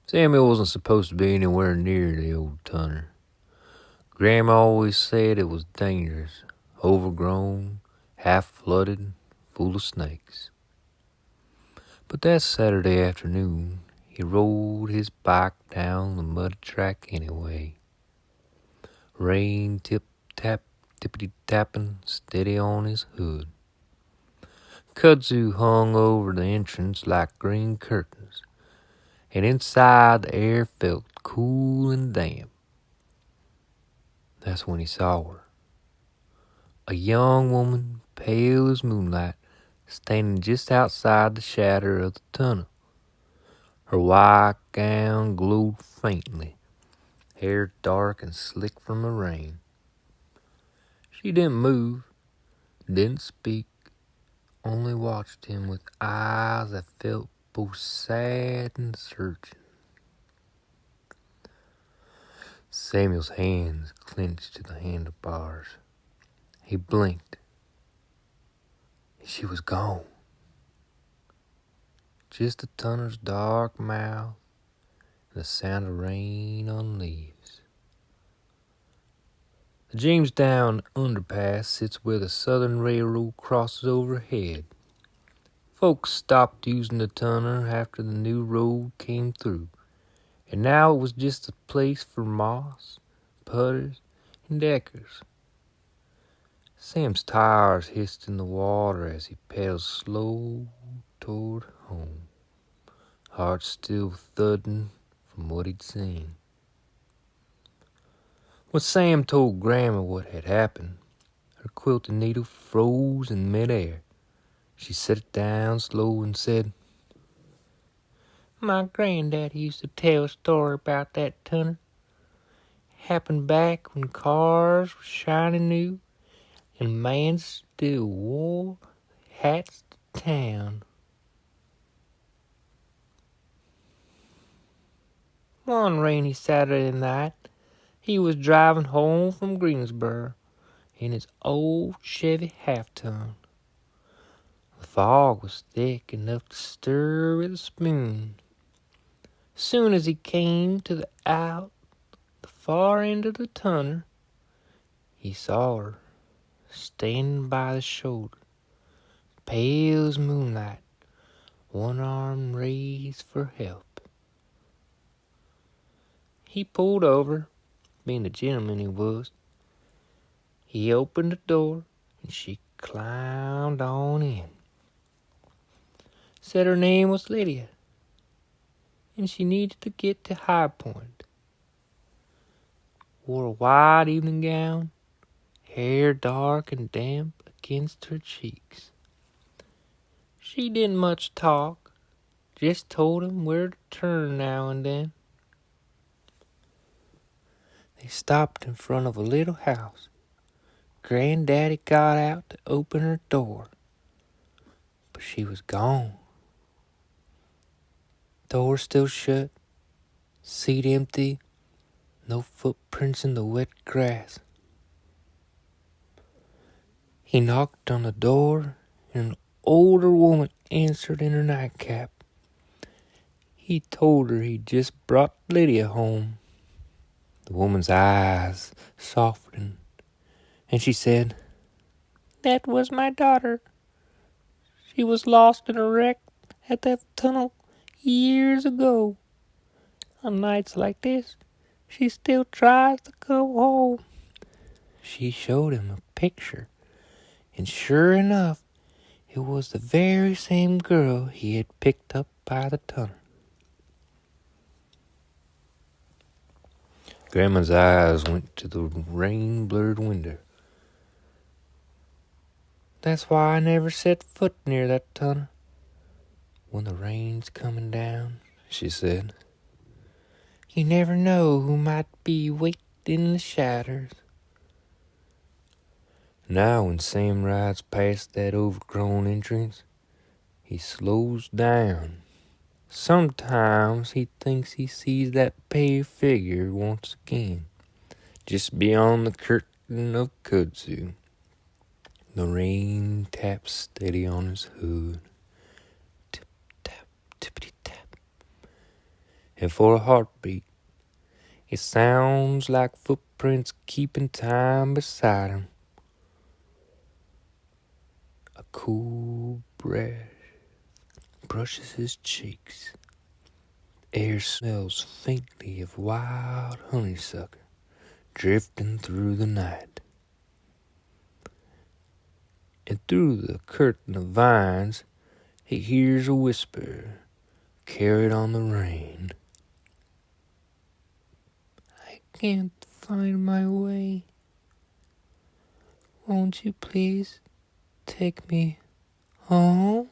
Samuel wasn't supposed to be anywhere near the old tunner. Grandma always said it was dangerous, overgrown, half-flooded, full of snakes. But that Saturday afternoon, he rode his bike down the mud track anyway. Rain tip-tap, tippity-tapping steady on his hood. Kudzu hung over the entrance like green curtains, and inside the air felt cool and damp. That's when he saw her. A young woman, pale as moonlight, standing just outside the shadow of the tunnel. Her white gown glowed faintly, hair dark and slick from the rain. She didn't move, didn't speak, only watched him with eyes that felt both sad and searching. Samuel's hands clenched to the handlebars. He blinked. She was gone. Just the tunner's dark mouth and the sound of rain on leaves. The Jamestown Underpass sits where the Southern Railroad crosses overhead. Folks stopped using the tunnel after the new road came through, and now it was just a place for moss, putters, and deckers. Sam's tires hissed in the water as he pedaled slow toward home, heart still thudding from what he'd seen. When Sam told Grandma what had happened, her quilting needle froze in midair. She set it down slow and said, "My granddaddy used to tell a story about that tunnel. Happened back when cars were shiny new and man still wore hats to town." One rainy Saturday night, he was driving home from Greensboro in his old Chevy half-ton. The fog was thick enough to stir with a spoon. Soon as he came to the far end of the tunnel, he saw her standing by the shoulder, pale as moonlight, one arm raised for help. He pulled over, being the gentleman he was. He opened the door, and she climbed on in. Said her name was Lydia, and she needed to get to High Point. Wore a white evening gown, hair dark and damp against her cheeks. She didn't much talk, just told him where to turn now and then. They stopped in front of a little house. Granddaddy got out to open her door, but she was gone. Door still shut, seat empty, no footprints in the wet grass. He knocked on the door, and an older woman answered in her nightcap. He told her he'd just brought Lydia home. The woman's eyes softened, and she said, "That was my daughter. She was lost in a wreck at that tunnel years ago. On nights like this, she still tries to come home." She showed him a picture, and sure enough, it was the very same girl he had picked up by the tunnel. Grandma's eyes went to the rain-blurred window. "That's why I never set foot near that tunnel when the rain's coming down," she said. "You never know who might be waiting in the shadows." Now when Sam rides past that overgrown entrance, he slows down. Sometimes he thinks he sees that pale figure once again, just beyond the curtain of kudzu. The rain taps steady on his hood. Tip-tap, tippity-tap. and for a heartbeat, it sounds like footprints keeping time beside him. A cool breath brushes his cheeks. Air smells faintly of wild honeysuckle drifting through the night. And through the curtain of vines, he hears a whisper carried on the rain. I can't find my way. Won't you please take me home?